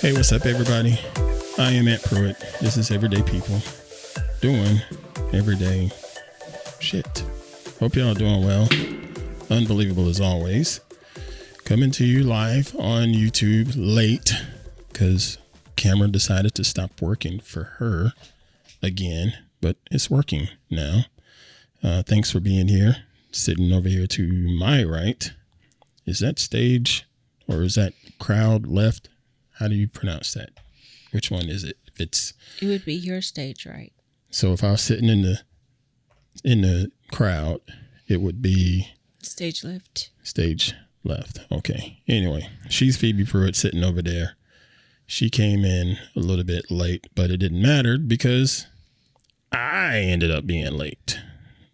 Hey, what's up, everybody? I am at Pruitt. This is Everyday People doing everyday shit. Hope y'all doing well. Unbelievable as always. Coming to you live on YouTube late because camera decided to stop working for her again, but it's working now. Thanks for being here. Sitting over here to my right. Is that stage or is that crowd left? How do you pronounce that? Which one is it? It would be your stage right. So if I was sitting in the crowd, it would be stage left. Stage left. Okay. Anyway, she's Phoebe Pruitt sitting over there. She came in a little bit late, but it didn't matter because I ended up being late.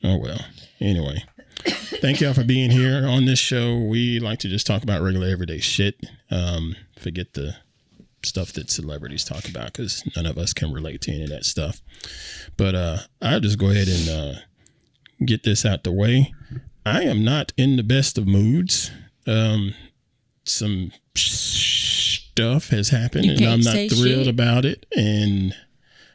Oh well. Anyway, thank y'all for being here on this show. We like to just talk about regular everyday shit. Forget the stuff that celebrities talk about because none of us can relate to any of that stuff. But I'll just go ahead and get this out the way. I am not in the best of moods. Some stuff has happened and I'm not thrilled about it. And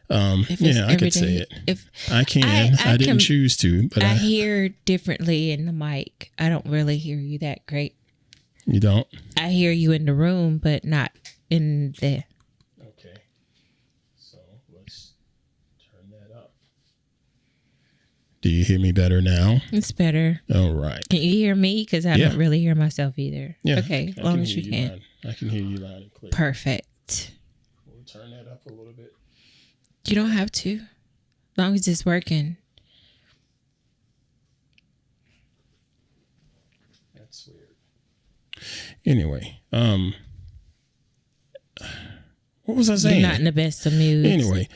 I could say it. I can. I didn't choose to, but I hear differently in the mic. I don't really hear you that great. You don't? I hear you in the room, but not in the... Okay. So let's turn that up. Do you hear me better now? It's better. All right. Can you hear me? Because I don't really hear myself either. Yeah. Okay, as long as you can. I can hear you loud and clear. Perfect. We'll turn that up a little bit. You don't have to. As long as it's working. That's weird. Anyway, what was I saying? You're not in the best of moods. Anyway,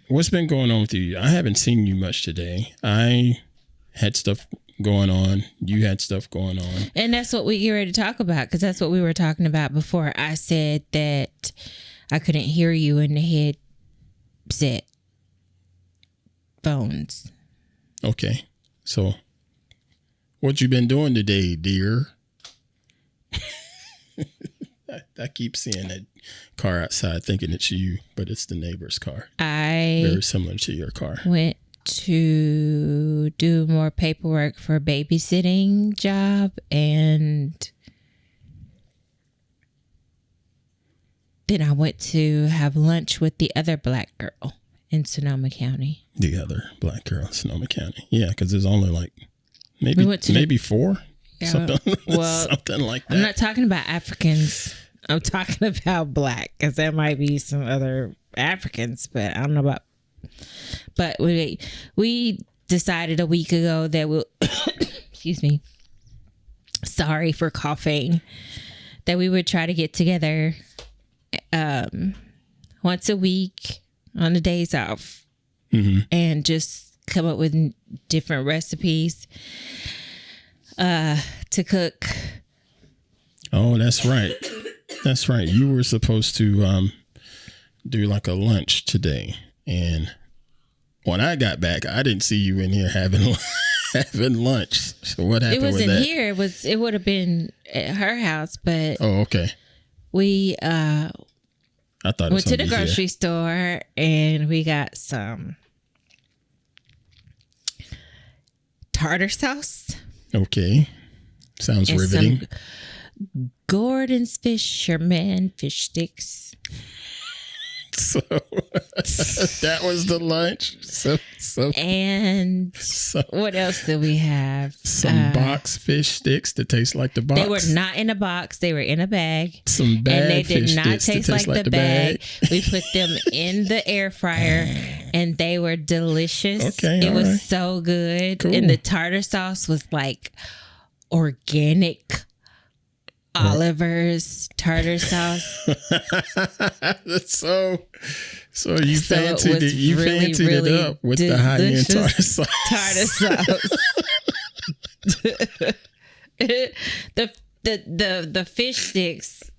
what's been going on with you? I haven't seen you much today. I had stuff going on. You had stuff going on. And that's what we get ready to talk about because that's what we were talking about before. I said that I couldn't hear you in the headset phones. Okay. So what you been doing today, dear? I keep seeing that car outside thinking it's you, but it's the neighbor's car. Very similar to your car. Went to do more paperwork for a babysitting job and then I went to have lunch with the other black girl in Sonoma County. The other black girl in Sonoma County. Yeah, because there's only like maybe four. Yeah, something like that. I'm not talking about Africans. I'm talking about black because there might be some other Africans, but I don't know about. But we decided a week ago that we'll, excuse me, sorry for coughing, that we would try to get together once a week on the days off and just come up with different recipes to cook. Oh, that's right. That's right. You were supposed to do like a lunch today. And when I got back, I didn't see you in here having lunch. So what happened with that? It wasn't here. It would have been at her house, but oh, okay. We I thought went to the grocery store and we got some tartar sauce. Okay. Sounds riveting. Some Gordon's Fisherman fish sticks. So that was the lunch. What else did we have? Some box fish sticks that taste like the box. They were not in a box. They were in a bag. Some bag and they did fish not taste like the bag. We put them in the air fryer and they were delicious. Okay, it was so good. Cool. And the tartar sauce was like organic Oliver's tartar sauce. So you fancied it up with the high-end tartar sauce. The fish sticks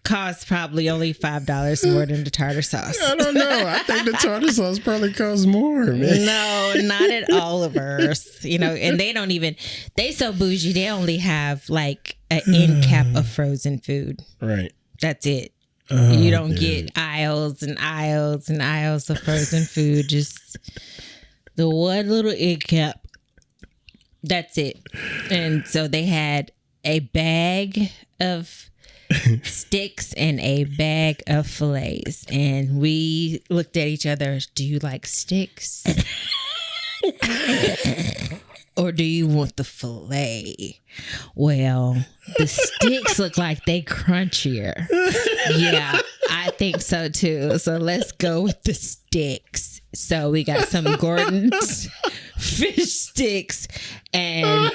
cost probably only $5 more than the tartar sauce. I don't know. I think the tartar sauce probably costs more, man. No, not at Oliver's. And they so bougie. They only have like an end cap of frozen food. Right. That's it. You don't get aisles and aisles and aisles of frozen food. Just the one little egg cap. That's it. And so they had a bag of sticks and a bag of fillets. And we looked at each other. Do you like sticks? Or do you want the fillet? Well, the sticks look like they crunchier. Yeah, I think so too. So let's go with the sticks. So we got some Gordon's fish sticks and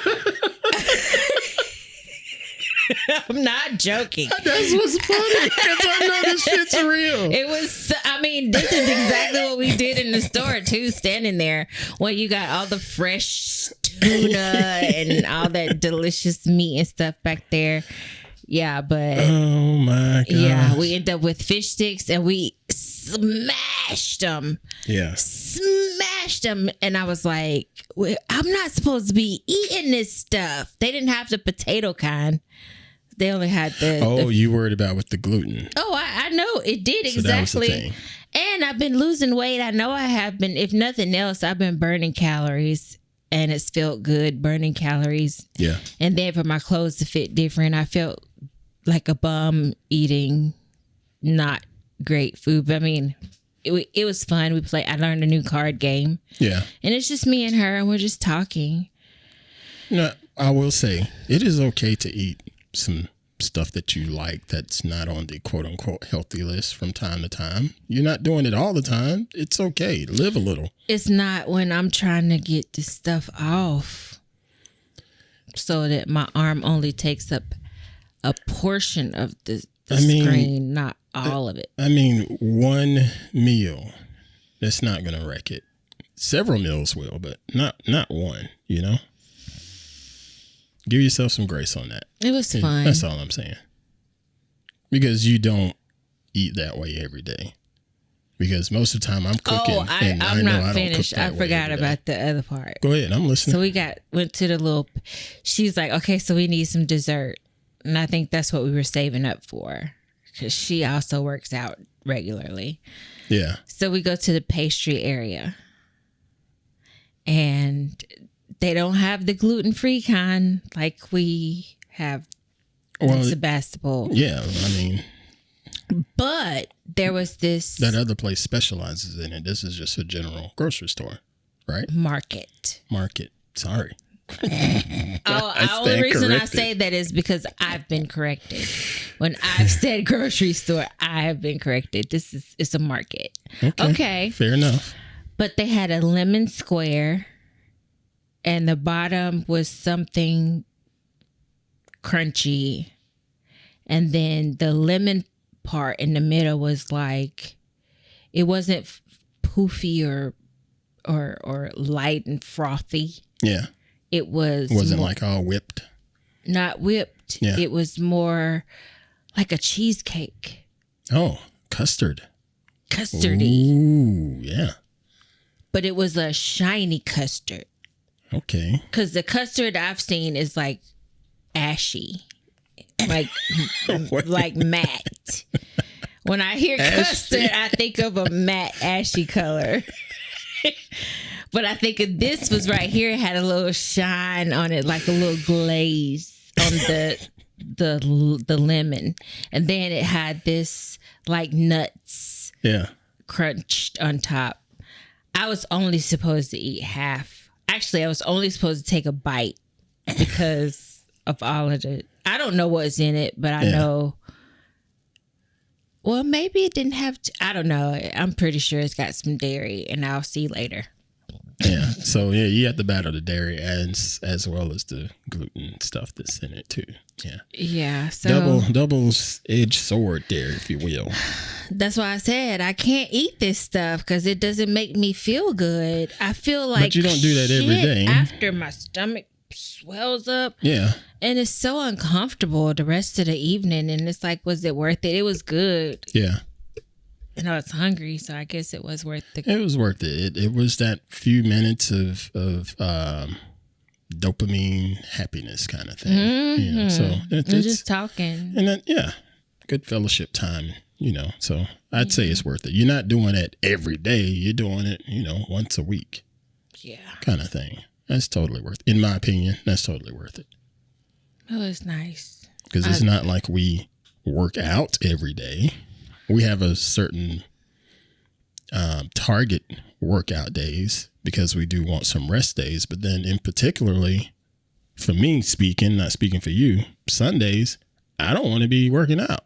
I'm not joking. That's what's funny because I know this shit's real. It was, I mean, this is exactly what we did in the store too, standing there when you got all the fresh tuna and all that delicious meat and stuff back there. Yeah, but oh my god. Yeah, we ended up with fish sticks and we smashed them. Yeah. Smashed them. And I was like, I'm not supposed to be eating this stuff. They didn't have the potato kind. They only had the... Oh, you worried about with the gluten. Oh, I know. It did, So exactly. that was the thing. And I've been losing weight. I know I have been. If nothing else, I've been burning calories. And it's felt good, burning calories. Yeah. And then for my clothes to fit different, I felt like a bum eating not great food. But I mean, it was fun. I learned a new card game. Yeah. And it's just me and her, and we're just talking. No, I will say, it is okay to eat some stuff that you like that's not on the quote unquote healthy list from time to time. You're not doing it all the time. It's okay. Live a little. It's not when I'm trying to get this stuff off so that my arm only takes up a portion of the screen, not all of it. I mean, one meal, that's not going to wreck it. Several meals will, but not one, you know? Give yourself some grace on that. It was fun. That's all I'm saying. Because you don't eat that way every day. Because most of the time I'm cooking. Oh, I'm not finished. I forgot about the other part. Go ahead. I'm listening. So we went to the little, she's like, okay, so we need some dessert. And I think that's what we were saving up for. Because she also works out regularly. Yeah. So we go to the pastry area. And they don't have the gluten-free kind like we have in Sebastopol. Yeah, I mean. But there was this. That other place specializes in it. This is just a general grocery store, right? Market. Sorry. The only reason I say that is because I've been corrected. When I've said grocery store, I have been corrected. It's a market. Okay. Fair enough. But they had a lemon square. And the bottom was something crunchy. And then the lemon part in the middle was like, it wasn't poofy or light and frothy. Yeah. It wasn't like all whipped. Not whipped. Yeah. It was more like a cheesecake. Oh, custard. Custardy. Ooh, yeah. But it was a shiny custard. Okay. Because the custard I've seen is like ashy, like matte. When I hear custard, I think of a matte, ashy color. But I think this was right here. It had a little shine on it, like a little glaze on the lemon, and then it had this like nuts, crunched on top. I was only supposed to eat half. Actually, I was only supposed to take a bite because of all of the... I don't know what's in it, but I know... Well, maybe it didn't have... I don't know. I'm pretty sure it's got some dairy, and I'll see later. Yeah. So, yeah, you have to battle the dairy as well as the gluten stuff that's in it, too. Yeah. Yeah. So Double-edged sword there, if you will. That's why I said I can't eat this stuff because it doesn't make me feel good. I feel like but you don't do that every day. After my stomach swells up. Yeah. And it's so uncomfortable the rest of the evening. And it's like, was it worth it? It was good. Yeah. And I was hungry, so I guess it was worth it. It was worth it. It was that few minutes of dopamine happiness kind of thing. Mm-hmm. You know, so it's just talking. And then, good fellowship time. So I'd say it's worth it. You're not doing it every day. You're doing it, once a week. Yeah. Kind of thing. That's totally worth it. In my opinion, that's totally worth it. Oh, it's nice. Because it's not like we work out every day. We have a certain target workout days because we do want some rest days. But then in particularly, for me speaking, not speaking for you, Sundays, I don't want to be working out.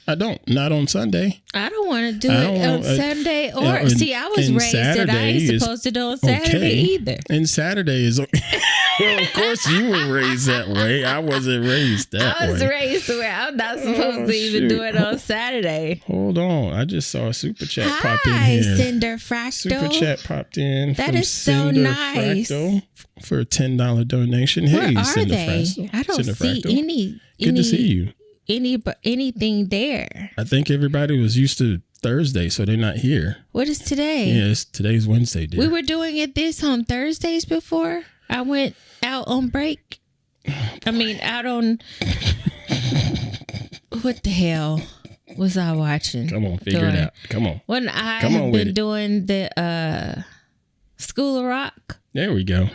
I don't. Not on Sunday. I don't want to do it on Sunday. I was raised that I ain't supposed to do on Saturday either. And Saturday is well, of course you were raised that way. I wasn't raised that way. I was raised the way I'm not supposed to even do it on Saturday. Hold on. I just saw a super chat pop in here. Hi, Cinder Fractal. Super chat popped in. That is so nice. Fractal for a $10 donation. Where hey, are Cinder they? Fractal. I don't Cinder see Fractal. any. Good to see you. Anything there. I think everybody was used to Thursday, so they're not here. What is today? Yes, today's Wednesday, dear. We were doing this on Thursdays before I went out on break. Out on... What the hell was I watching? Come on, figure it out. Come on. When I have been doing the School of Rock. There we go.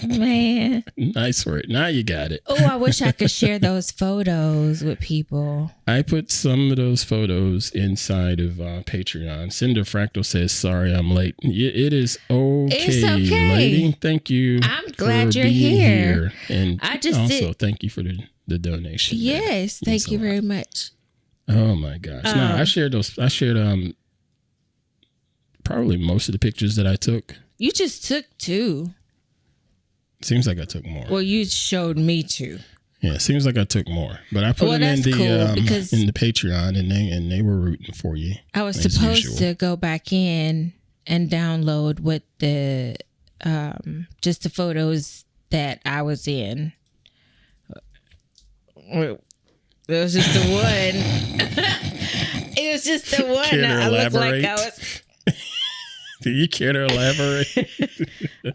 Man. Nice work. Now you got it. Oh, I wish I could share those photos with people. I put some of those photos inside of Patreon. Cinder Fractal says, sorry, I'm late. It is okay. It's okay. Lady. Thank you. I'm glad you're here. And thank you for the donation. Yes. Thank you very much. Oh my gosh. No, I shared probably most of the pictures that I took. You just took 2. Seems like I took more. Well, you showed me 2. Yeah, it seems like I took more, but I put them in the in the Patreon, and they were rooting for you. I was supposed to go back in and download what the just the photos that I was in. It was just the one. It was just the one. I looked like I was. Do you care to elaborate?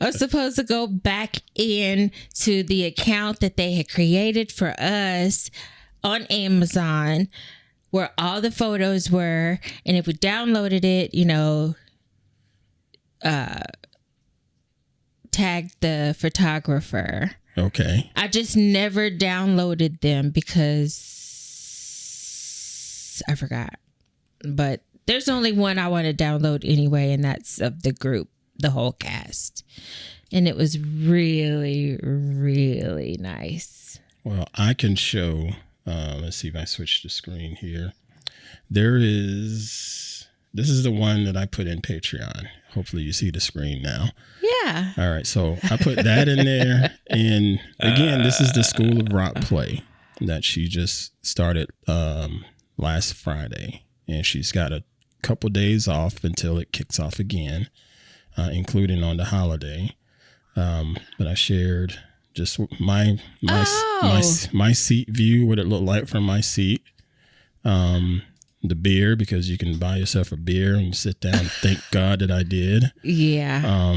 I was supposed to go back in to the account that they had created for us on Amazon where all the photos were. And if we downloaded it, tag the photographer. Okay. I just never downloaded them because I forgot. But there's only one I want to download anyway, and that's of the group, the whole cast. And it was really, really nice. Well, I can show, let's see if I switch the screen here. This is the one that I put in Patreon. Hopefully you see the screen now. Yeah. All right. So I put that in there. And again, this is the School of Rock play that she just started last Friday. And she's got a couple days off until it kicks off again, including on the holiday. But I shared just my seat view, what it looked like from my seat. The beer, because you can buy yourself a beer and sit down and thank God that I did. Yeah.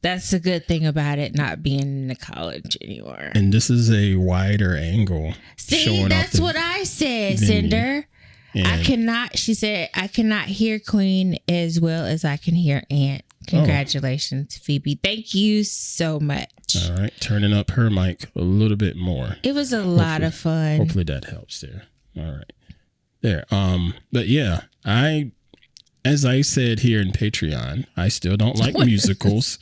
That's a good thing about it not being in the college anymore. And this is a wider angle. See, that's what I said, venue. Cinder. And I cannot hear Queen as well as I can hear Aunt. Congratulations, Phoebe. Thank you so much. All right. Turning up her mic a little bit more. It was a lot of fun. Hopefully that helps there. All right. There. But yeah, as I said here in Patreon, I still don't like musicals.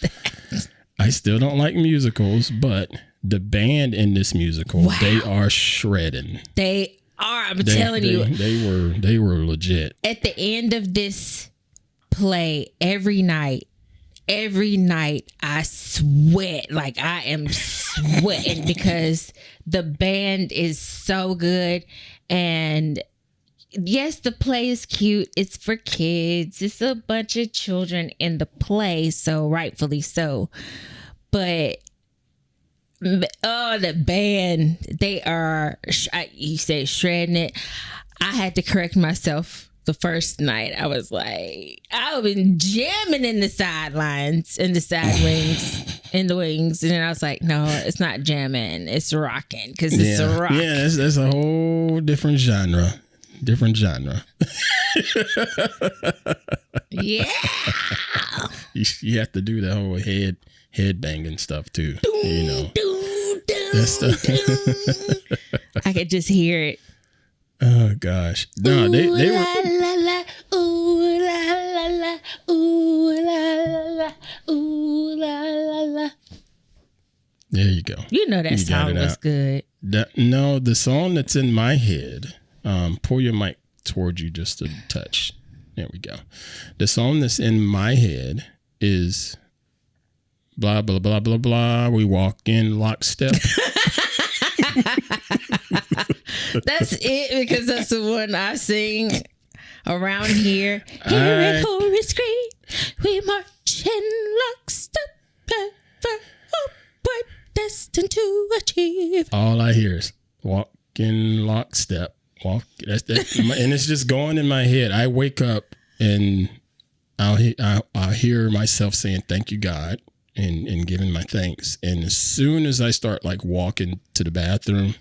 I still don't like musicals, but the band in this musical, they are shredding. They are. I'm telling you. They were legit. At the end of this play, every night I sweat. Like I am sweating because the band is so good. And yes, the play is cute. It's for kids. It's a bunch of children in the play, so rightfully so. But the band, they are, you say shredding it. I had to correct myself the first night, I was like, I've been jamming in the sidelines, in the side wings, in the wings. And then I was like, no, it's not jamming. It's rocking because it's a rock. Yeah, that's a whole different genre. Different genre. Yeah. You have to do the whole head banging stuff too. You know. That stuff. I could just hear it. Oh gosh. No, ooh, they la, were la, la, ooh la la la, ooh la la la, ooh la la la. There you go. You know that song was good. No, the song that's in my head. Pull your mic towards you just a touch. There we go. The song that's in my head is blah blah blah blah blah. We walk in lockstep. That's it, because that's the one I sing around here. Here at Horace Green, we march in lockstep, upward destined to achieve. All I hear is walk in lockstep. Walk. That's and it's just going in my head. I wake up and I'll hear myself saying, "Thank you, God," and giving my thanks. And as soon as I start like walking to the bathroom,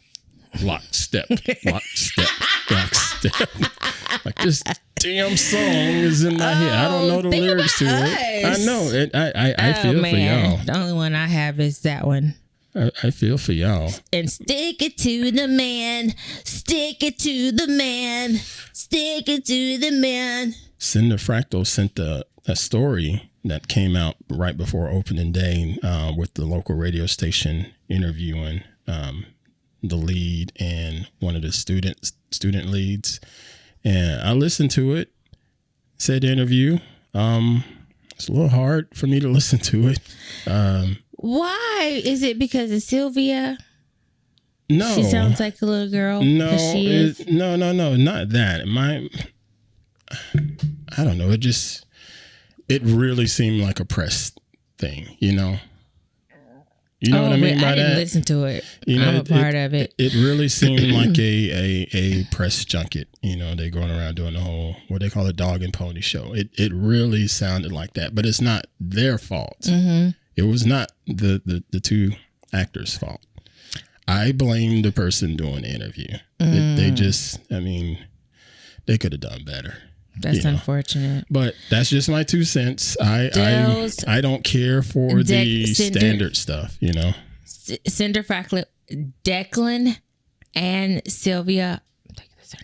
lockstep, lockstep, lockstep. Like this damn song is in my head. I don't know the lyrics to it. I know it. I feel for y'all. The only one I have is that one. I feel for y'all. And stick it to the man. Stick it to the man. Stick it to the man. Cinder Fractal sent a story that came out right before opening day with the local radio station interviewing the lead and one of the student leads. And I listened to it, said interview. It's a little hard for me to listen to it. Why? Is it because of Sylvia? No. She sounds like a little girl. No, no, not that. I don't know. It really seemed like a press thing, you know? You know what I mean by that? I didn't listen to it. You know, I'm a part of it. It really seemed like a press junket. You know, they going around doing the whole, what they call a dog and pony show. It really sounded like that, but it's not their fault. Mm-hmm. It was not the two actors' fault. I blame the person doing the interview. They just, I mean, they could have done better. That's unfortunate. But that's just my 2 cents. I don't care for the standard stuff, you know. Cinder Fractal, Declan and Sylvia, I think that's her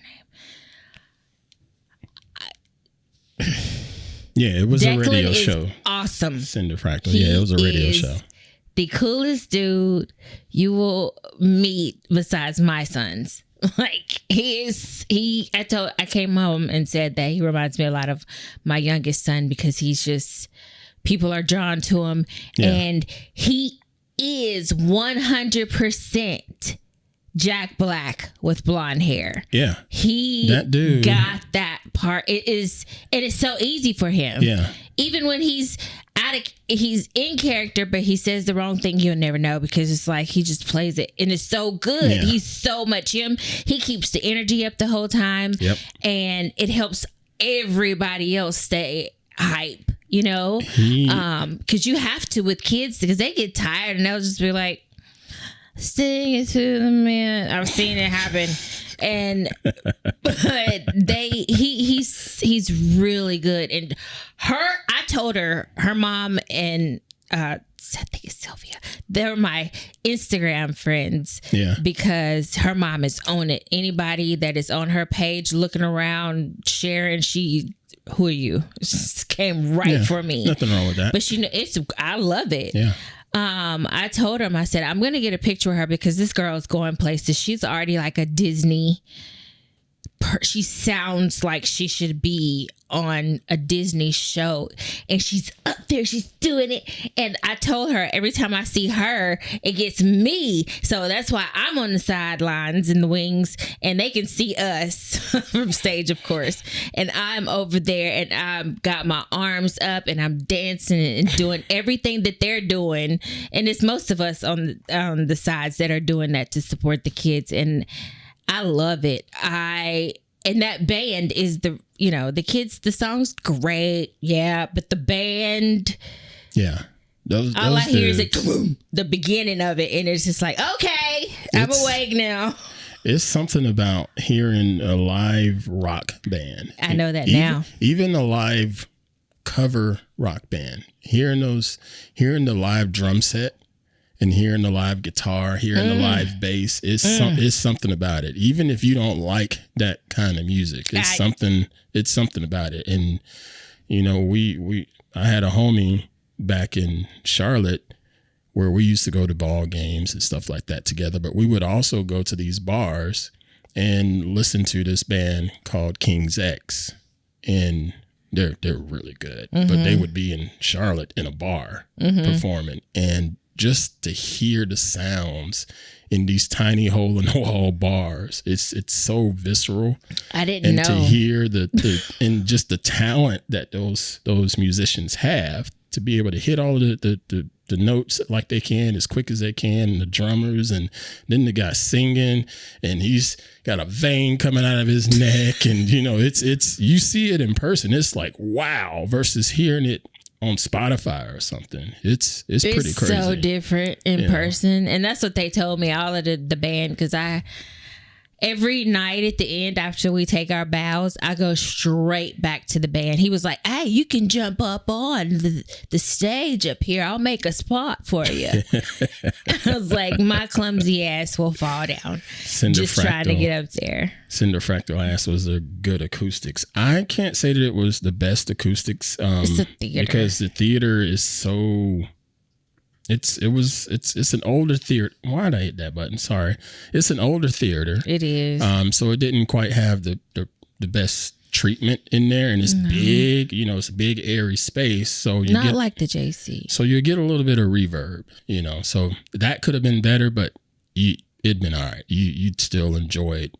name. Yeah, it was Declan a radio show. Awesome. Cinder Fractal. Yeah, it was a radio show. The coolest dude you will meet besides my sons. Like I came home and said that he reminds me a lot of my youngest son because he's just, people are drawn to him. Yeah. And he is 100% Jack Black with blonde hair. Yeah. That dude got that part. It is so easy for him. Yeah. Even when he's in character, but he says the wrong thing, you'll never know because it's like he just plays it and it's so good. Yeah. He's so much him. He keeps the energy up the whole time. Yep. And it helps everybody else stay hype, you know? Because you have to with kids because they get tired and they'll just be like, sing it to the man. I've seen it happen. And but he's really good. And I told her mom and I think it's Sylvia, they're my Instagram friends. Yeah. Because her mom is on it. Anybody that is on her page looking around, sharing, who are you? It just came right for me. Nothing wrong with that. But I love it. Yeah. I told him, I said, I'm going to get a picture of her because this girl is going places. She's already like a Disney. She sounds like she should be on a Disney show and she's up there, she's doing it. And I told her every time I see her, it gets me. So that's why I'm on the sidelines in the wings and they can see us from stage, of course. And I'm over there and I've got my arms up and I'm dancing and doing everything that they're doing. And it's most of us on the sides that are doing that to support the kids. And I love it. And that band is the kids, the song's great. Yeah. But the band. Yeah. All I hear is the beginning of it. And it's just like, okay, I'm awake now. It's something about hearing a live rock band. I know that now. Even a live cover rock band. Hearing the live drum set and hearing the live guitar, hearing the live bass, it's something about it. Even if you don't like that kind of music, it's something about it. And I had a homie back in Charlotte where we used to go to ball games and stuff like that together, but we would also go to these bars and listen to this band called King's X, and they're really good. But they would be in Charlotte in a bar performing, and just to hear the sounds in these tiny hole in the wall bars, it's so visceral. I didn't know. And to hear and just the talent that those musicians have to be able to hit all of the notes like they can as quick as they can, and the drummers, and then the guy singing, and he's got a vein coming out of his neck, and it's you see it in person, it's like wow, versus hearing it on Spotify or something. It's pretty crazy. So different in person, and that's what they told me. All of the band, because every night at the end after we take our bows, I go straight back to the band. He was like, "Hey, you can jump up on the stage up here. I'll make a spot for you." I was like, my clumsy ass will fall down just trying to get up there. Cinder Fractal asked, was there good acoustics? I can't say that it was the best acoustics. It's the theater. Because the theater is so... It's an older theater. Why did I hit that button? Sorry. It's an older theater. It is. So it didn't quite have the best treatment in there, and it's big. It's a big airy space. So you not like the JC. So you get a little bit of reverb. So that could have been better, but it'd been all right. You'd still enjoy it.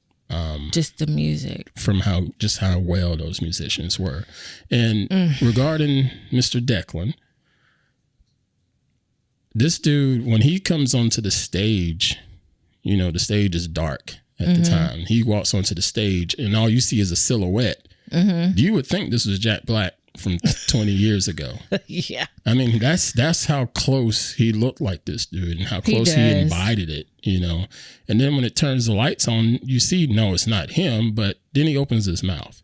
Just the music from how well those musicians were. And regarding Mr. Declan. This dude, when he comes onto the stage, the stage is dark at the time. He walks onto the stage and all you see is a silhouette. You would think this was Jack Black from 20 years ago. Yeah. I mean, that's how close he looked like this dude and how close he embodied it, And then when it turns the lights on, you see, no, it's not him, but then he opens his mouth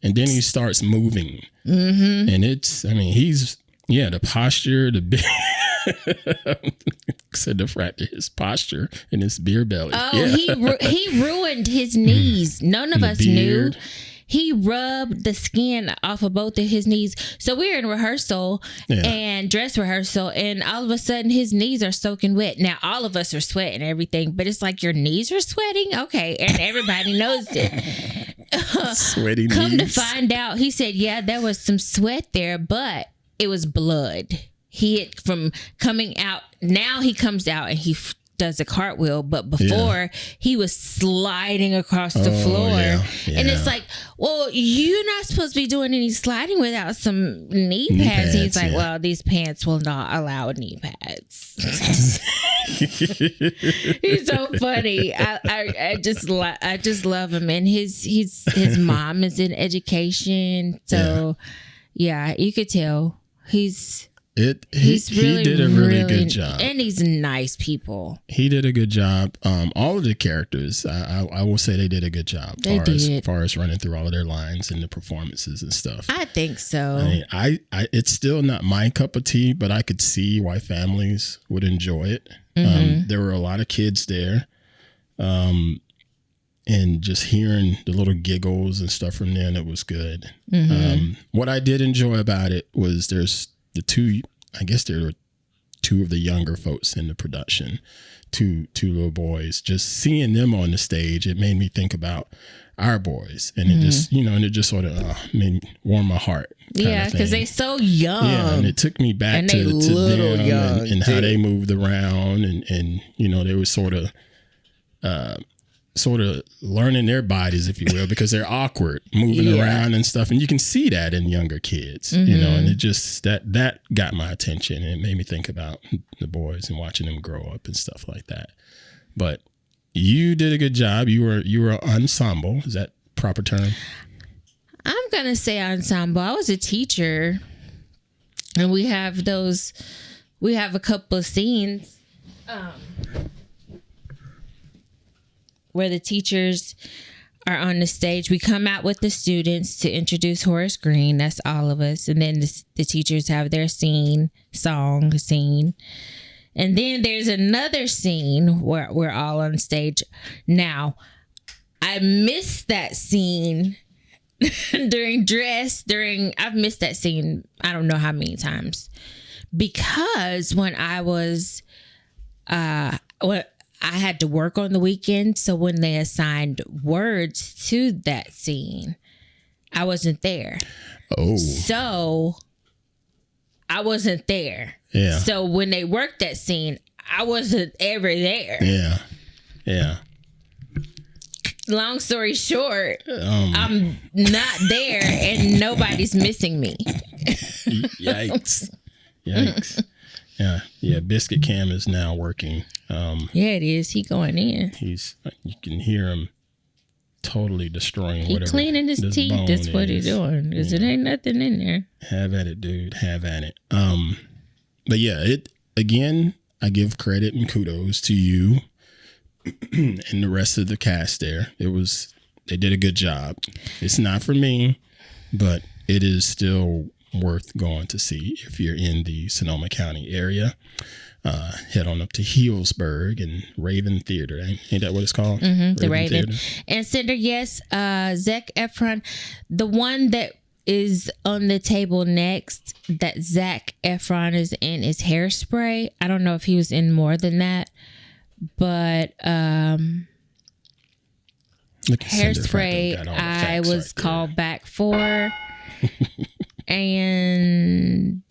and then he starts moving. And he's, the posture, the big... said the fracture, his posture and his beer belly. Oh, he ruined his knees. None of us knew. He rubbed the skin off of both of his knees. So we're in rehearsal and dress rehearsal, and all of a sudden his knees are soaking wet. Now all of us are sweating and everything, but it's like your knees are sweating. Okay, and everybody knows it. Sweaty knees. Come to find out, he said, yeah, there was some sweat there, but it was blood. He had from coming out. Now he comes out and he does a cartwheel, but before he was sliding across the floor. And it's like, well, you're not supposed to be doing any sliding without some knee pads. He's like, well, these pants will not allow knee pads. He's so funny. I just love him, and his mom is in education, so you could tell he did a really good job, and he's nice people. He did a good job. All of the characters, I will say they did a good job. As far as running through all of their lines and the performances and stuff. I think so. It's still not my cup of tea, but I could see why families would enjoy it. There were a lot of kids there, and just hearing the little giggles and stuff from them, it was good. What I did enjoy about it was there's there were two of the younger folks in the production, two little boys. Just seeing them on the stage, it made me think about our boys, and it just sort of made me warm my heart. Yeah, because they're so young. Yeah, and it took me back to them young, and how they moved around, and they were sort of learning their bodies, if you will, because they're awkward moving around and stuff. And you can see that in younger kids, and it just, that got my attention, and it made me think about the boys and watching them grow up and stuff like that. But you did a good job. You were an ensemble. Is that proper term? I'm going to say ensemble. I was a teacher, and we have a couple of scenes where the teachers are on the stage. We come out with the students to introduce Horace Green. That's all of us. And then the teachers have their scene. And then there's another scene where we're all on stage. Now, I missed that scene I've missed that scene I don't know how many times, because when I was I had to work on the weekend, so when they assigned words to that scene, I wasn't there. So I wasn't there. Yeah. So when they worked that scene, I wasn't ever there. Yeah. Long story short, I'm not there and nobody's missing me. Yikes. Yeah. Biscuit Cam is now working. Yeah, it is. He going in. You can hear him totally destroying whatever. He cleaning his teeth. That's what he's doing. Because it ain't nothing in there. Have at it, dude. Have at it. But yeah, I give credit and kudos to you and the rest of the cast there. They did a good job. It's not for me, but it is still worth going to see if you're in the Sonoma County area. Head on up to Healdsburg and Raven Theater. Ain't that what it's called? Mm-hmm, the Raven. And Cinder, yes, Zac Efron, the one that is on the table next that Zac Efron is in is Hairspray. I don't know if he was in more than that. But Hairspray, I was called back for, and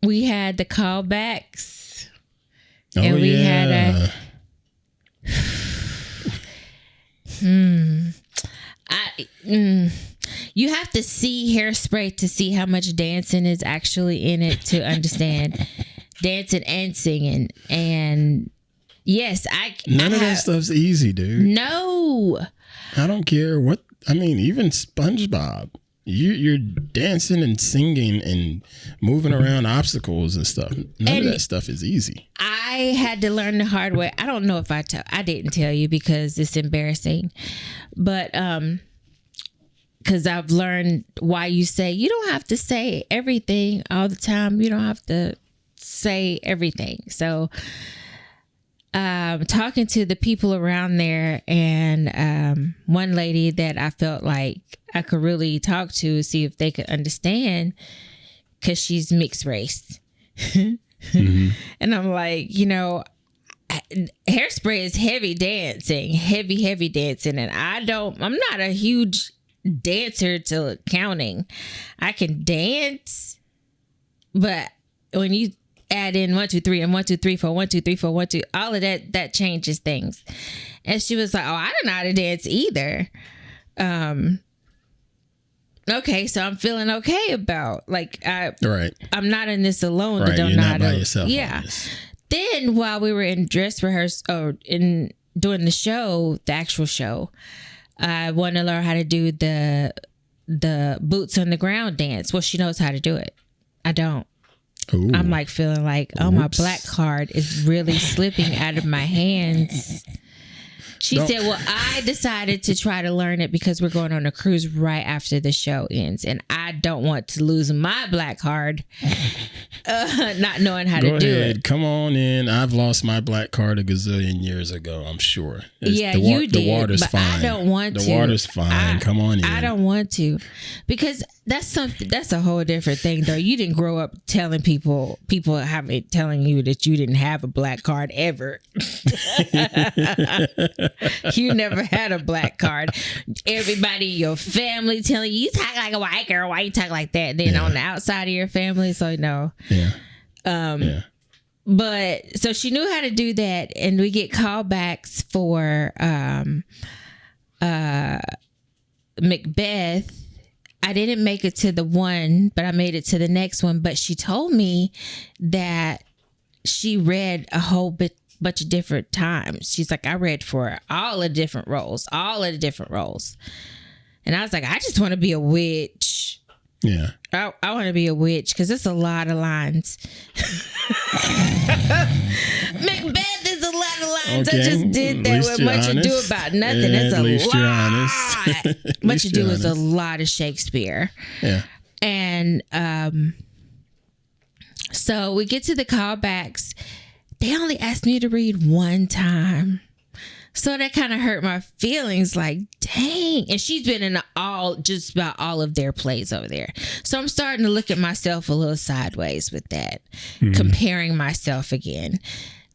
we had the callbacks, and we had you have to see Hairspray to see how much dancing is actually in it to understand. Dancing and singing, and yes, none of that stuff's easy, dude. No, I don't care what. I mean, even SpongeBob, you're dancing and singing and moving around obstacles and stuff. None of that stuff is easy. I had to learn the hard way. I don't know if I didn't tell you because it's embarrassing, but because I've learned why you don't have to say everything all the time. You don't have to say everything. So talking to the people around there, and one lady that I felt like I could really talk to, see if they could understand, because she's mixed race. Mm-hmm. And I'm like, Hairspray is heavy dancing, and I'm not a huge dancer to counting. I can dance, but when you add in 1 2 3 and 1 2 3 4 1 2 3 4 1 2, all of that changes things. And she was like, "Oh, I don't know how to dance either." Okay, so I'm feeling okay about I'm not in this alone. Right, don't you're know not how by to, yourself. Yeah. Then while we were in dress rehearsal or in doing the show, the actual show, I want to learn how to do the boots on the ground dance. Well, she knows how to do it. I don't. Ooh. I'm like feeling like, my black card is really slipping out of my hands. She said, well, I decided to try to learn it because we're going on a cruise right after the show ends. And I don't want to lose my black card not knowing how to do it. Come on in. I've lost my black card a gazillion years ago, I'm sure. You did. The water's but fine. I don't want to. The water's fine. Come on in. I don't want to. Because that's a whole different thing, though. You didn't grow up telling people telling you that you didn't have a black card ever. You never had a black card. Everybody in your family telling you talk like a white girl. Why you talk like that? Then on the outside of your family, so no. Yeah. But so she knew how to do that, and we get callbacks for Macbeth. I didn't make it to the one, but I made it to the next one. But she told me that she read a whole bunch of different times. She's like, I read for all the different roles. And I was like, I just want to be a witch. Yeah. I want to be a witch because it's a lot of lines. Macbeth is a lot of lines. Okay. I just did that with Much Ado About Nothing. That's a lot. Much Ado is a lot of Shakespeare. Yeah. And so we get to the callbacks. They only asked me to read one time. So that kind of hurt my feelings, like, dang. And she's been in just about all of their plays over there. So I'm starting to look at myself a little sideways with that, comparing myself again.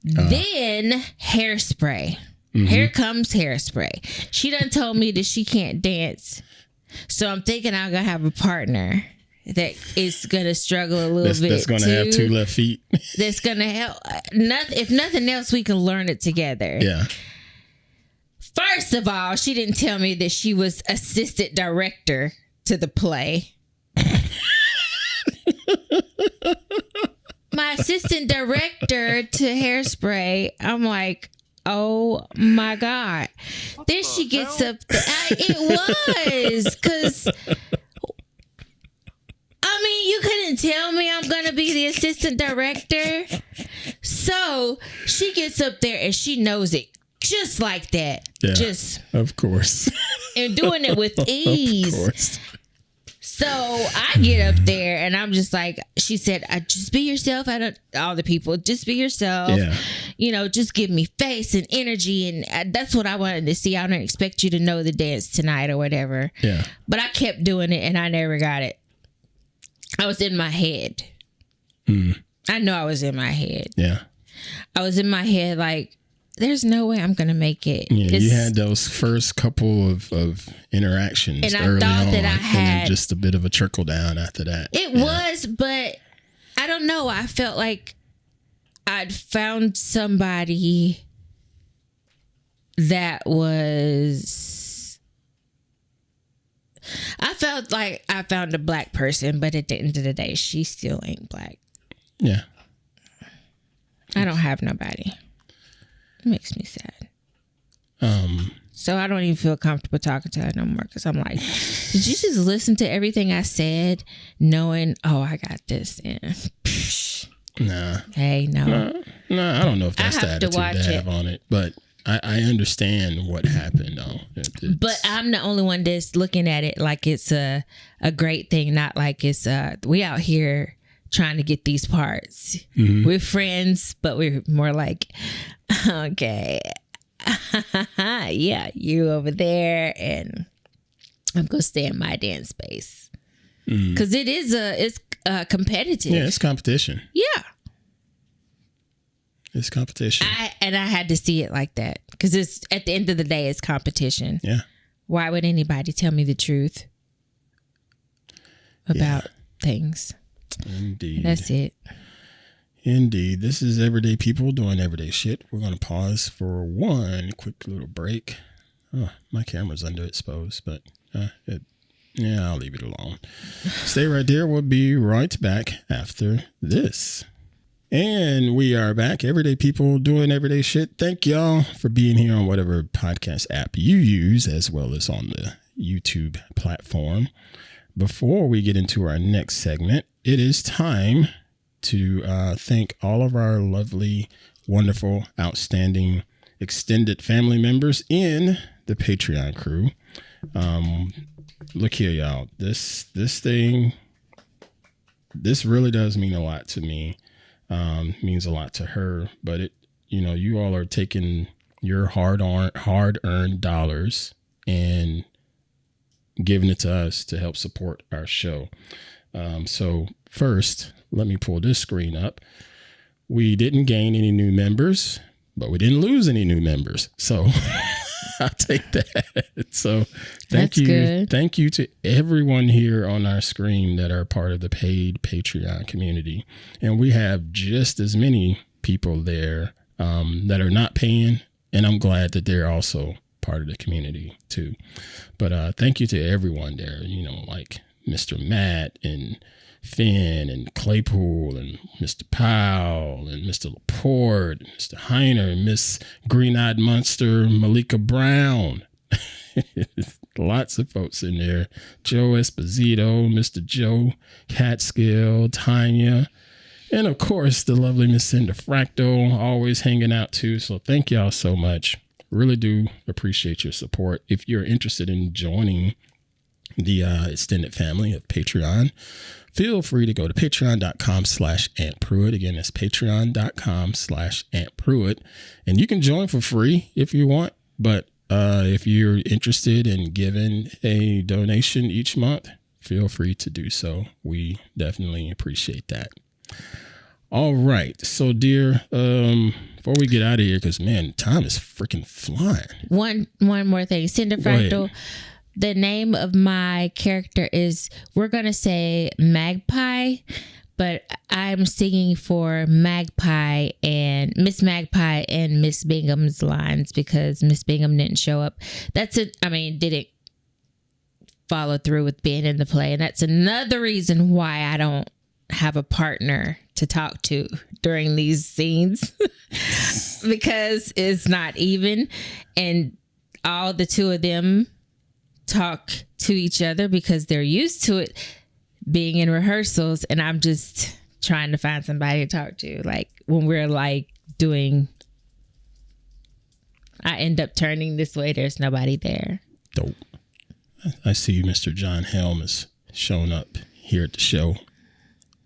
Then Hairspray. Here comes Hairspray. She done told me that she can't dance. So I'm thinking I'm going to have a partner that is going to struggle a little bit. That's going to have two left feet. That's going to help. If nothing else, we can learn it together. Yeah. First of all, she didn't tell me that she was assistant director to the play. My assistant director to Hairspray, I'm like, oh my God. Then she gets up. It was because, I mean, you couldn't tell me I'm going to be the assistant director. So she gets up there and she knows it. Just like that. Yeah, just of course. And doing it with ease. Of course. So I get up there and I'm just like, she said, just be yourself. All the people, just be yourself. Yeah. You know, just give me face and energy. And that's what I wanted to see. I don't expect you to know the dance tonight or whatever. Yeah. But I kept doing it and I never got it. I was in my head. I know I was in my head. Yeah. I was in my head like, there's no way I'm going to make it. Yeah, you had those first couple of interactions and I early thought on, that I had, and then just a bit of a trickle down after that. It was, but I don't know. I felt like I'd found somebody that was... I felt like I found a black person, but at the end of the day, she still ain't black. Yeah. I don't have nobody. It makes me sad. So I don't even feel comfortable talking to her no more because I'm like, did you just listen to everything I said knowing, oh, I got this? And Nah. Hey, no. I don't know if that's the attitude to have on it, but I understand what happened though. But I'm the only one that's looking at it like it's a great thing, not like it's we out here trying to get these parts. We're friends, but we're more like, okay, yeah, you over there, and I'm gonna stay in my dance space because it's competitive. Yeah, it's competition. Yeah, it's competition. I had to see it like that because it's at the end of the day, it's competition. Yeah. Why would anybody tell me the truth about things? Indeed. That's it. Indeed. This is everyday people doing everyday shit. We're going to pause for one quick little break. Oh, my camera's underexposed, but I'll leave it alone. Stay right there. We'll be right back after this. And we are back. Everyday people doing everyday shit. Thank y'all for being here on whatever podcast app you use, as well as on the YouTube platform. Before we get into our next segment, it is time to thank all of our lovely, wonderful, outstanding, extended family members in the Patreon crew. Look here, y'all. This really does mean a lot to me. Means a lot to her, but you all are taking your hard-earned dollars and giving it to us to help support our show. So first, let me pull this screen up. We didn't gain any new members, but we didn't lose any new members. So I'll take that. So thank you. Good. Thank you to everyone here on our screen that are part of the paid Patreon community. And we have just as many people there that are not paying. And I'm glad that they're also part of the community too. But thank you to everyone there, like Mr. Matt and Finn and Claypool and Mr. Powell and Mr. Laporte, and Mr. Heiner, and Miss Green-Eyed Monster, Malika Brown. Lots of folks in there. Joe Esposito, Mr. Joe Catskill, Tanya, and of course the lovely Miss Cinder Fractal, always hanging out too. So thank y'all so much. Really do appreciate your support. If you're interested in joining the extended family of Patreon, feel free to go to patreon.com/Aunt Pruitt. Again, that's patreon.com/Aunt Pruitt. And you can join for free if you want. But if you're interested in giving a donation each month, feel free to do so. We definitely appreciate that. All right. So, dear, before we get out of here, because, man, time is freaking flying. One more thing. Cinder Fractal, the name of my character is, we're going to say Magpie, but I'm singing for Magpie and Miss Magpie and Miss Bingham's lines because Miss Bingham didn't show up. Didn't follow through with being in the play. And that's another reason why I don't have a partner to talk to during these scenes because it's not even. And all the two of them talk to each other because they're used to it being in rehearsals, and I'm just trying to find somebody to talk to. Like when we're like doing, I end up turning this way, there's nobody there. Dope. I see Mr. John Helm has shown up here at the show,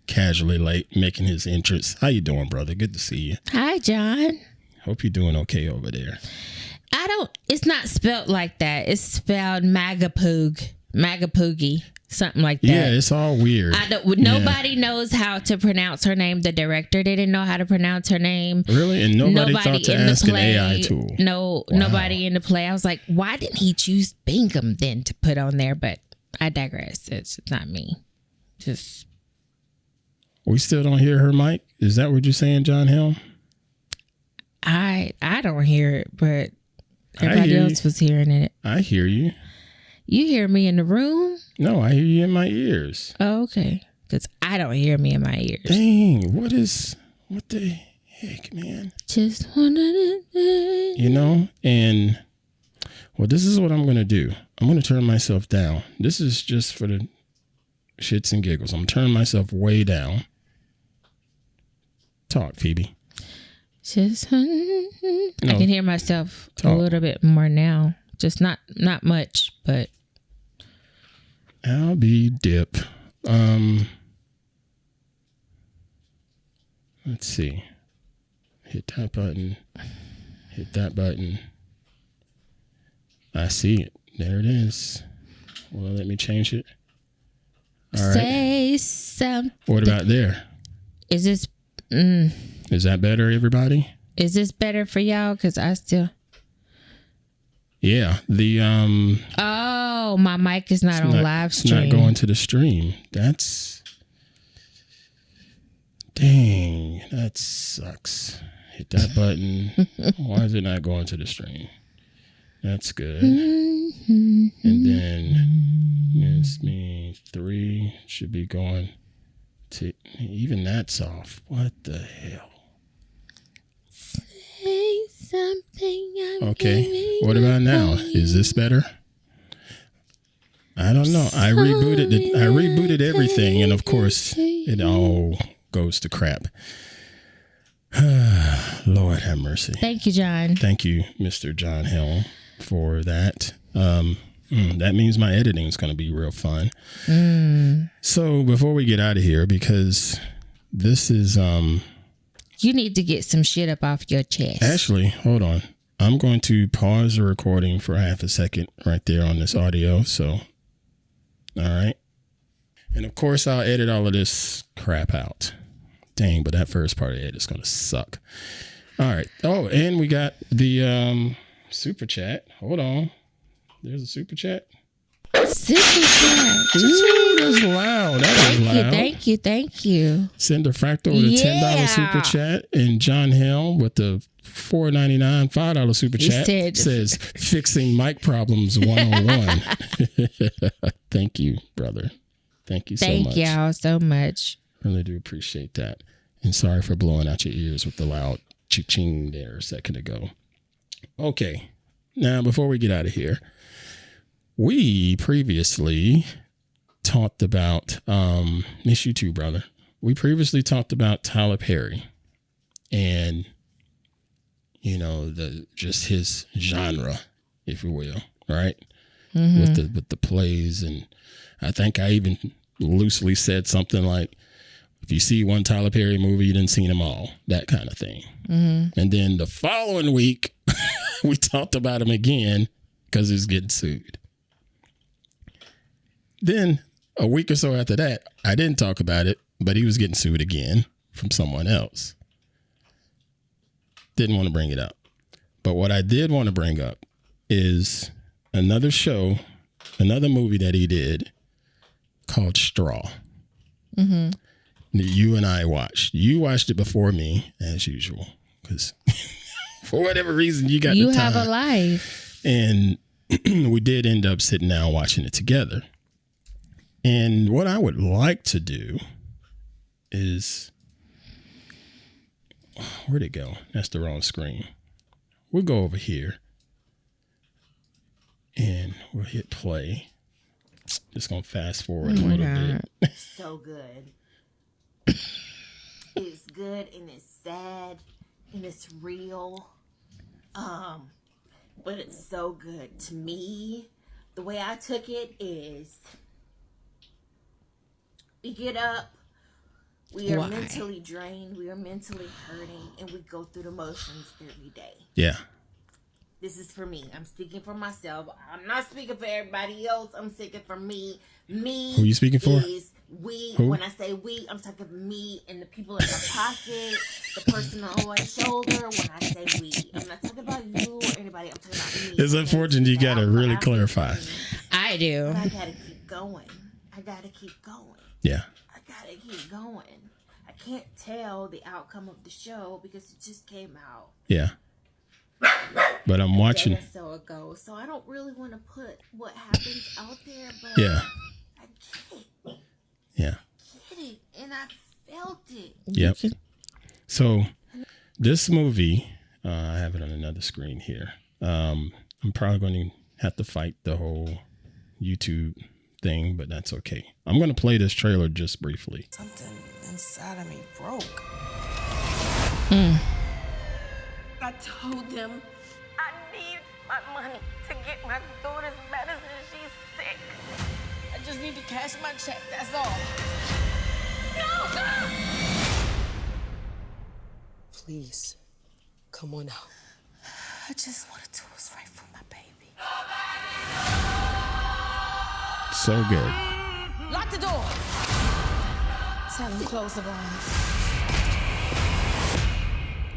casually late, making his entrance. How you doing, brother? Good to see you. Hi, John. Hope you're doing okay over there. It's not spelled like that. It's spelled Magapoogie, something like that. Yeah, it's all weird. Nobody knows how to pronounce her name. The director didn't know how to pronounce her name. Really? And nobody thought to ask an AI tool. No, wow. Nobody in the play. I was like, why didn't he choose Bingham then to put on there? But I digress. It's not me. Just. We still don't hear her mic? Is that what you're saying, John Helm? I don't hear it, but everybody else was hearing it. I hear you. You hear me in the room? No, I hear you in my ears. Oh, okay. Because I don't hear me in my ears. Dang, what the heck, man? Just wanted it. You know, and well, this is what I'm going to do. I'm going to turn myself down. This is just for the shits and giggles. I'm turning myself way down. Talk, Phoebe. Just, I can hear myself a little bit more now. Just not much, but. I'll be dip. Let's see. Hit that button. Hit that button. I see it. There it is. Well, let me change it. All right. Say something. What about there? Is this? Is that better, everybody? Is this better for y'all? Because I still. Yeah. The Oh, my mic is not on live stream. It's not going to the stream. That's. Dang, that sucks. Hit that button. Why is it not going to the stream? That's good. And then it's me 3 should be going to, even that's off. What the hell? Say something. Okay. What about now? Is this better? I don't know. I rebooted everything, and of course it all goes to crap. Lord have mercy. Thank you, John. Thank you, Mr. John Helm, for that. That means my editing is going to be real fun. So before we get out of here, because this is you need to get some shit up off your chest. Actually, hold on. I'm going to pause the recording for half a second right there on this audio. So, all right. And of course, I'll edit all of this crap out. Dang, but that first part of it is going to suck. All right. Oh, and we got the super chat. Hold on. There's a super chat. Super chat. Ooh, that's loud. That is loud. Thank you. Cinder Fractal with a $10 super chat. And John Helm with the $4.99 $5 super chat says fixing mic problems 101. Thank you, brother. Thank you so much. Thank y'all so much. Really do appreciate that. And sorry for blowing out your ears with the loud ching there a second ago. Okay. Now, before we get out of here, we previously talked about, miss you too, brother. We previously talked about Tyler Perry and, you know, just his genre, if you will, right? Mm-hmm. With the plays. And I think I even loosely said something like, if you see one Tyler Perry movie, you didn't see them all, that kind of thing. Mm-hmm. And then the following week, we talked about him again because he was getting sued. Then a week or so after that, I didn't talk about it, but he was getting sued again from someone else. Didn't want to bring it up. But what I did want to bring up is another movie that he did called Straw. Mm-hmm. You and I watched. You watched it before me, as usual, because for whatever reason you got the time. Have a life. And we did end up sitting down watching it together. And what I would like to do is, where'd it go? That's the wrong screen. We'll go over here and we'll hit play. Just gonna fast forward a little bit. So good. It's good and it's sad and it's real. But it's so good. To me, the way I took it is we get up, we are mentally drained, we are mentally hurting, and we go through the motions every day. Yeah. This is for me. I'm speaking for myself. I'm not speaking for everybody else. I'm speaking for me. Me. Who are you speaking for? Is we. Who? When I say we, I'm talking me and the people in my pocket, the person on my shoulder. When I say we, I'm not talking about you or anybody. I'm talking about me. It's unfortunate you got to really clarify. I do. But I got to keep going. I got to keep going. Yeah. I got to keep going. I can't tell the outcome of the show because it just came out. Yeah. But I'm watching. So ago, so I don't really want to put what happens out there, but yeah, I get it. Yeah, I get it, and I felt it. Yep. So this movie, I have it on another screen here. I'm probably going to have to fight the whole YouTube thing, but that's okay. I'm going to play this trailer just briefly. Something inside of me broke. I told them I need my money to get my daughter's medicine. She's sick. I just need to cash my check, that's all. No! Please, come on out. I just want to do what's right for my baby. So good. Lock the door. Tell them close the blinds.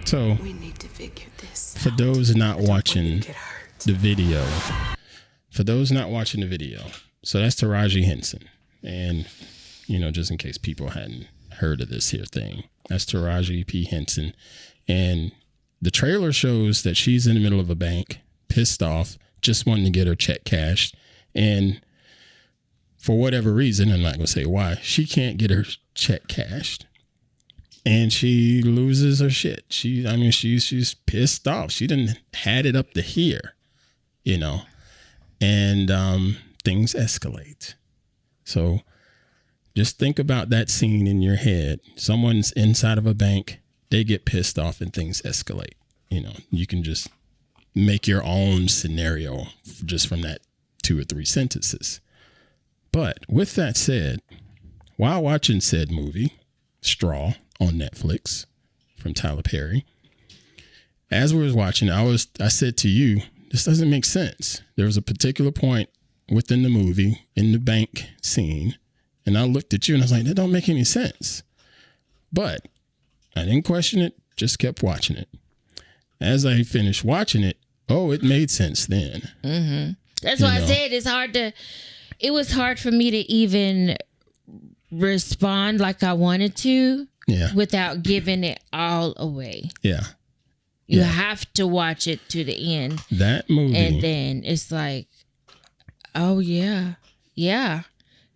So, we need to figure this for those not watching the video, so that's Taraji Henson. And, you know, just in case people hadn't heard of this here thing, that's Taraji P. Henson. And the trailer shows that she's in the middle of a bank, pissed off, just wanting to get her check cashed. And for whatever reason, I'm not going to say why, she can't get her check cashed. And she loses her shit. She's pissed off. She didn't had it up to here, you know, and things escalate. So just think about that scene in your head. Someone's inside of a bank. They get pissed off and things escalate. You know, you can just make your own scenario just from that 2 or 3 sentences. But with that said, while watching said movie, Straw, on Netflix from Tyler Perry, as we was watching, I said to you, this doesn't make sense. There was a particular point within the movie in the bank scene, and I looked at you and I was like, that don't make any sense. But I didn't question it, just kept watching it. As I finished watching it, it made sense then. Mm-hmm. That's why I said it was hard for me to even respond like I wanted to. Yeah. Without giving it all away. Yeah. You have to watch it to the end. That movie. And then it's like, oh, yeah. Yeah.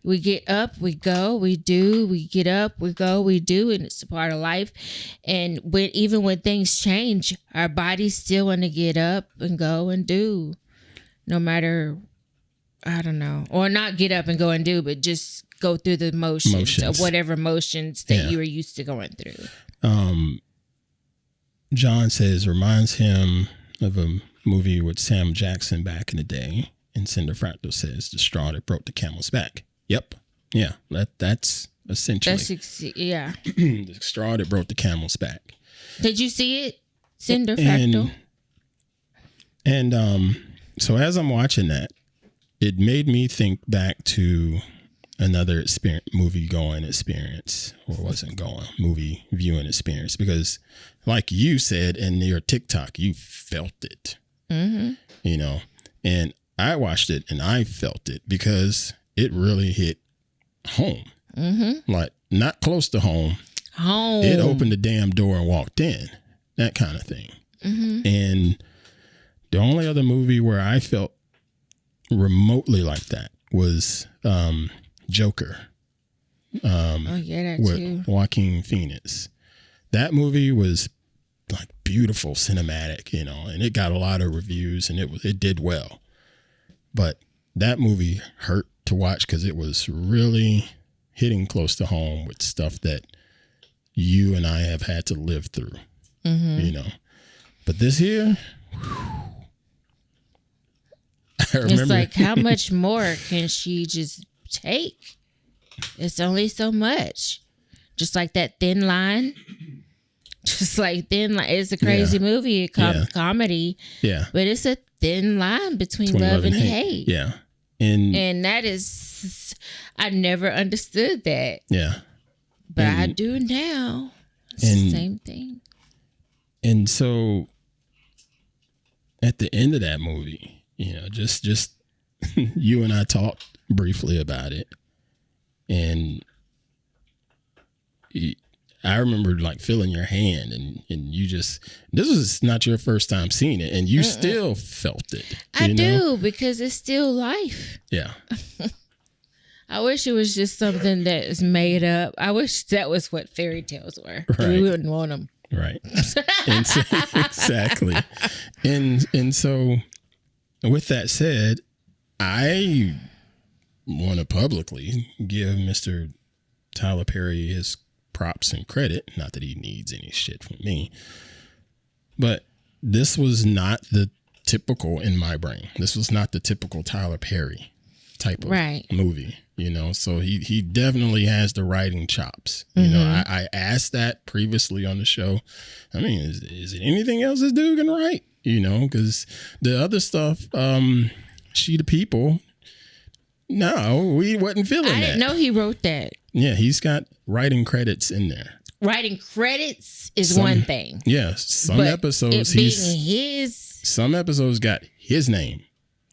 We get up, we go, we do. We get up, we go, we do, and it's a part of life. And even when things change, our bodies still want to get up and go and do, no matter, I don't know, or not get up and go and do, but just go through the motions. Of whatever motions that you were used to going through. John says reminds him of a movie with Sam Jackson back in the day, and Cinder Fractal says the straw that broke the camel's back. Yep. Yeah. That's essentially. The straw that broke the camel's back. Did you see it? Cinder Fractal. And so as I'm watching that, it made me think back to another movie viewing experience, because like you said in your TikTok, you felt it, you know, and I watched it and I felt it because it really hit home, like not close to home. It opened the damn door and walked in, that kind of thing. And the only other movie where I felt remotely like that was Joker. With too. Joaquin Phoenix. That movie was like beautiful cinematic, you know, and it got a lot of reviews and it did well. But that movie hurt to watch because it was really hitting close to home with stuff that you and I have had to live through, you know. But this here, I remember. It's like, how much more can she just take? It's only so much. Just like that Thin Line. Just like Thin Line. It's a crazy movie, comedy. Yeah. But it's a thin line between love and hate. Yeah. And that is, I never understood that. Yeah. But I do now. It's the same thing. And so at the end of that movie, you know, just you and I talked briefly about it. And I remember like feeling your hand and you just, this was not your first time seeing it and you still felt it. I do, because it's still life. Yeah. I wish it was just something that is made up. I wish that was what fairy tales were. Right. We wouldn't want them. Right. And so, exactly. And so with that said, I want to publicly give Mr. Tyler Perry his props and credit. Not that he needs any shit from me, but this was not the typical, in my brain, this was not the typical Tyler Perry type of movie, you know. So he definitely has the writing chops. You know, I asked that previously on the show. I mean, is it anything else this dude can write? You know, because the other stuff, She the People, no, we wasn't feeling that. I didn't know he wrote that. Yeah, he's got writing credits in there. Writing credits is one thing. Yeah, some episodes some episodes got his name,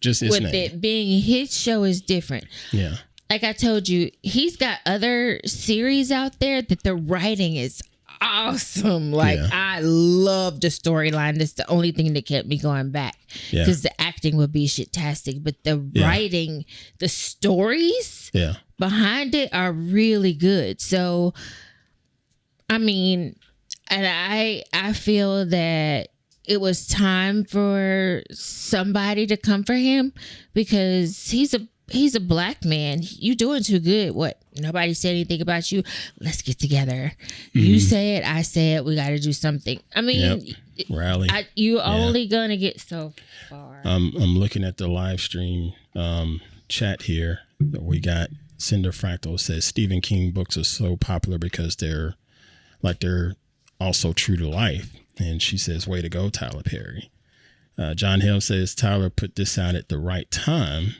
just his name. With it being his show is different. Yeah. Like I told you, he's got other series out there that the writing is awesome. Like I love the storyline. That's the only thing that kept me going back. Because the acting would be shit-tastic, but the writing, the stories behind it are really good. So, I mean, and I feel that it was time for somebody to come for him, because he's a black man. You doing too good. What? Nobody said anything about you. Let's get together. You say it. I say it. We got to do something. I mean, rally. You only gonna get so far. I'm looking at the live stream chat here. We got Cinder Fractal says Stephen King books are so popular because they're also true to life. And she says, way to go, Tyler Perry. John Hill says Tyler put this out at the right time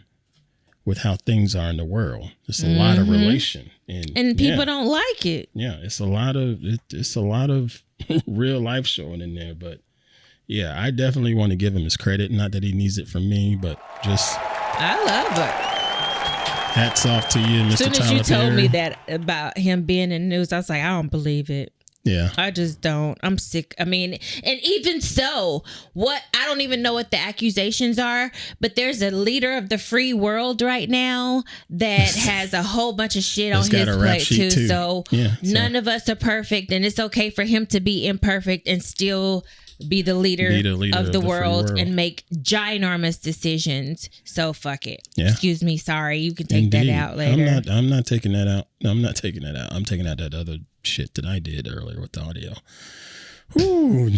with how things are in the world. It's a lot of relation. And people don't like it. Yeah, it's a lot of real life showing in there. But yeah, I definitely want to give him his credit. Not that he needs it from me, but just I love it. Hats off to you, Mr. Tyler Perry. As soon as you told me that about him being in the news, I was like, I don't believe it. Yeah. I just don't. I'm sick. I mean, and even so, I don't even know what the accusations are, but there's a leader of the free world right now that has a whole bunch of shit on his plate too. So none of us are perfect, and it's okay for him to be imperfect and still be the leader of the world and make ginormous decisions. So fuck it. Yeah. Excuse me. Sorry. You can take that out later. I'm not taking that out. No, I'm not taking that out. I'm taking out that other shit that I did earlier with the audio. Ooh.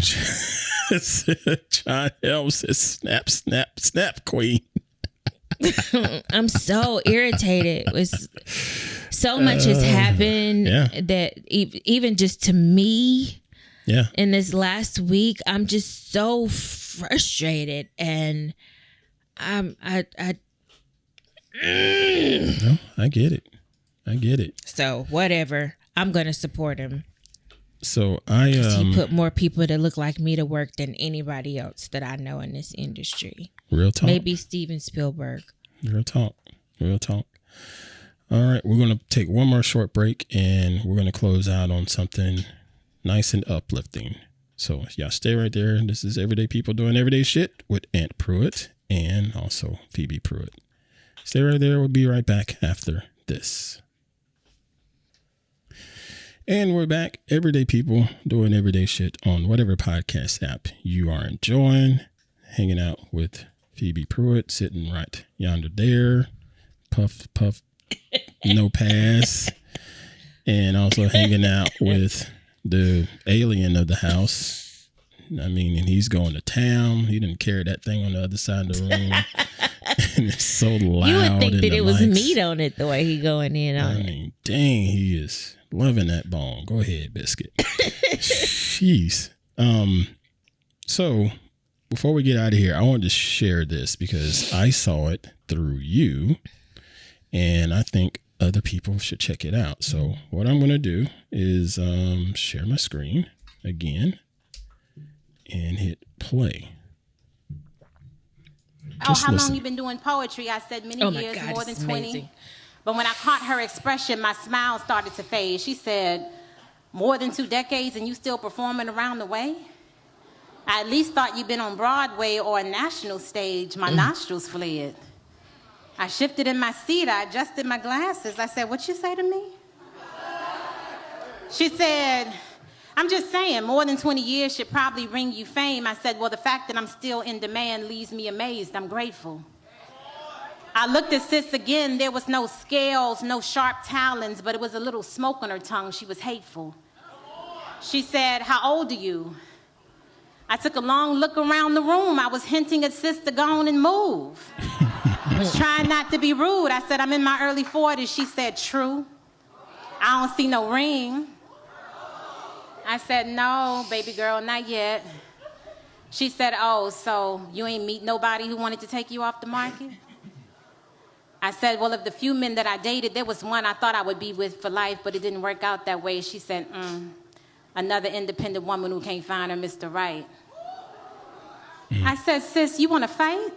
John Helms says snap, snap, snap, queen. I'm so irritated. So much has happened that even just to me, in this last week, I'm just so frustrated, and No, I get it. So whatever, I'm gonna support him. So he put more people that look like me to work than anybody else that I know in this industry. Real talk. Maybe Steven Spielberg. Real talk. All right, we're gonna take one more short break, and we're gonna close out on something nice and uplifting. So y'all stay right there. This is Everyday People Doing Everyday Shit with Aunt Pruitt and also Phoebe Pruitt. Stay right there. We'll be right back after this. And we're back. Everyday People Doing Everyday Shit on whatever podcast app you are enjoying. Hanging out with Phoebe Pruitt, sitting right yonder there. Puff, no pass. And also hanging out with the alien of the house. I mean, and he's going to town. He didn't carry that thing on the other side of the room. And it's so loud. You would think that it was meat on it the way he going in on it. I mean, dang, he is loving that bone. Go ahead, Biscuit. Jeez. So before we get out of here, I wanted to share this because I saw it through you, and I think other people should check it out. So what I'm going to do is share my screen again and hit play. How long you been doing poetry? I said many years, more than 20. Amazing. But when I caught her expression, my smile started to fade. She said, more than 2 decades and you still performing around the way? I at least thought you'd been on Broadway or a national stage. My nostrils fled. I shifted in my seat. I adjusted my glasses. I said, what you say to me? She said, I'm just saying, more than 20 years should probably bring you fame. I said, well, the fact that I'm still in demand leaves me amazed. I'm grateful. I looked at sis again. There was no scales, no sharp talons, but it was a little smoke on her tongue. She was hateful. She said, how old are you? I took a long look around the room. I was hinting at sis to go on and move. I was trying not to be rude. I said, I'm in my early 40s. She said, true. I don't see no ring. I said, no, baby girl, not yet. She said, oh, so you ain't meet nobody who wanted to take you off the market? I said, well, of the few men that I dated, there was one I thought I would be with for life, but it didn't work out that way. She said, another independent woman who can't find her Mr. Right. I said, sis, you want to fight?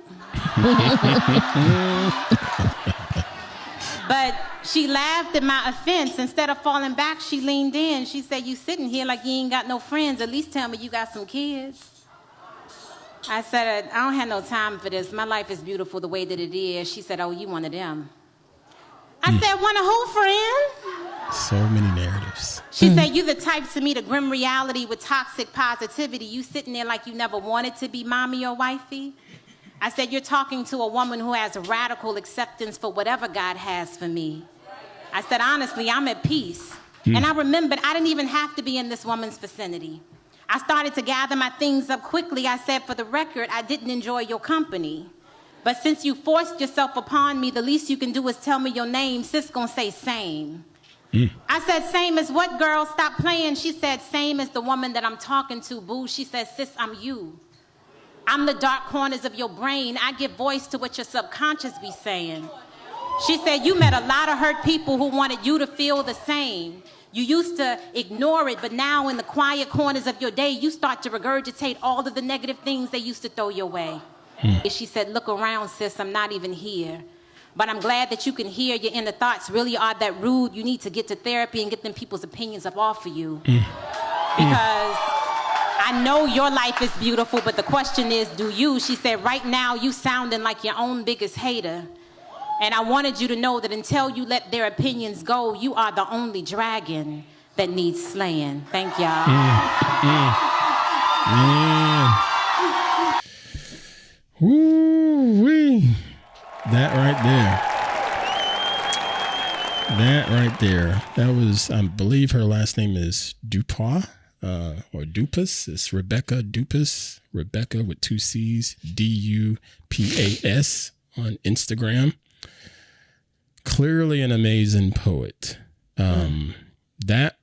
But she laughed at my offense. Instead of falling back, she leaned in. She said, you sitting here like you ain't got no friends. At least tell me you got some kids. I said, I don't have no time for this. My life is beautiful the way that it is. She said, oh, you one of them. I said, one of who, friend? So many narratives. She said, you the type to meet a grim reality with toxic positivity. You sitting there like you never wanted to be mommy or wifey. I said, you're talking to a woman who has a radical acceptance for whatever God has for me. I said, honestly, I'm at peace. And I remembered I didn't even have to be in this woman's vicinity. I started to gather my things up quickly. I said, for the record, I didn't enjoy your company. But since you forced yourself upon me, the least you can do is tell me your name. Sis gonna say same. I said, same as what, girl? Stop playing. She said, same as the woman that I'm talking to, boo. She said, sis, I'm you. I'm the dark corners of your brain. I give voice to what your subconscious be saying. She said, you met a lot of hurt people who wanted you to feel the same. You used to ignore it, but now in the quiet corners of your day, you start to regurgitate all of the negative things they used to throw your way. She said, look around, sis, I'm not even here. But I'm glad that you can hear your inner thoughts really are that rude. You need to get to therapy and get them people's opinions up off of you. because I know your life is beautiful, but the question is, do you? She said, right now you sounding like your own biggest hater. And I wanted you to know that until you let their opinions go, you are the only dragon that needs slaying. Thank y'all. Woo-wee. That right there. That was, I believe her last name is Dupas, or Dupas. It's Rebecca Dupas. Rebecca with 2 C's, Dupas on Instagram. Clearly an amazing poet. That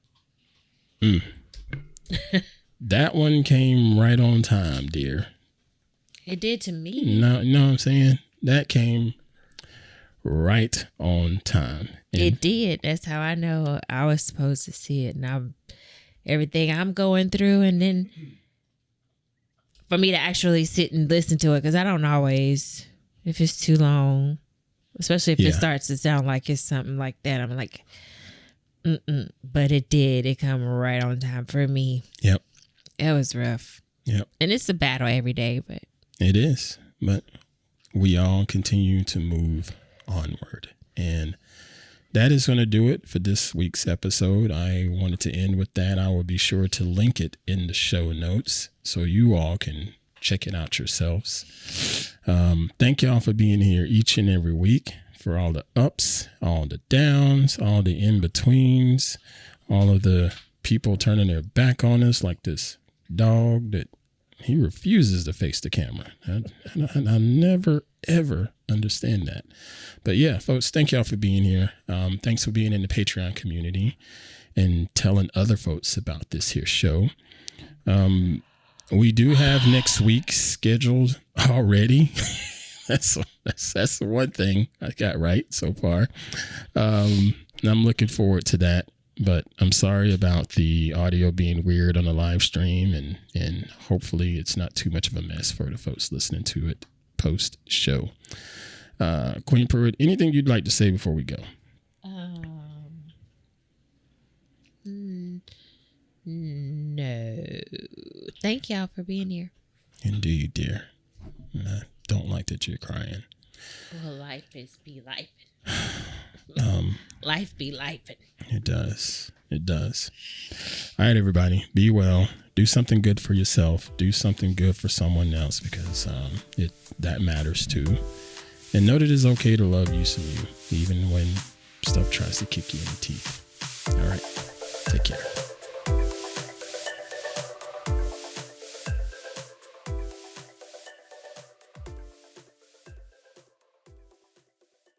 one came right on time, dear. It did to me. No, you know what I'm saying? That came right on time. And it did. That's how I know I was supposed to see it. Now, everything I'm going through, and then for me to actually sit and listen to it, because I don't always, if it's too long, especially if it starts to sound like it's something like that, I'm like, but it did. It come right on time for me. Yep. It was rough. Yep. And it's a battle every day, but. It is. But we all continue to move onward. And that is going to do it for this week's episode. I wanted to end with that. I will be sure to link it in the show notes so you all can check it out yourselves. Thank y'all for being here each and every week, for all the ups, all the downs, all the in-betweens, all of the people turning their back on us, like this dog that he refuses to face the camera. I never, ever understand that. But yeah, folks, thank y'all for being here. Thanks for being in the Patreon community and telling other folks about this here show. We do have next week scheduled already. That's the one thing I got right so far. And I'm looking forward to that. But I'm sorry about the audio being weird on the live stream, and hopefully it's not too much of a mess for the folks listening to it post show. Queen Pruitt, anything you'd like to say before we go? No. Thank y'all for being here. Indeed, dear. I don't like that you're crying. Well, life be life. Life be life. It does. It does. All right, everybody. Be well. Do something good for yourself. Do something good for someone else, because that matters too. And know that it's okay to love you some you, even when stuff tries to kick you in the teeth.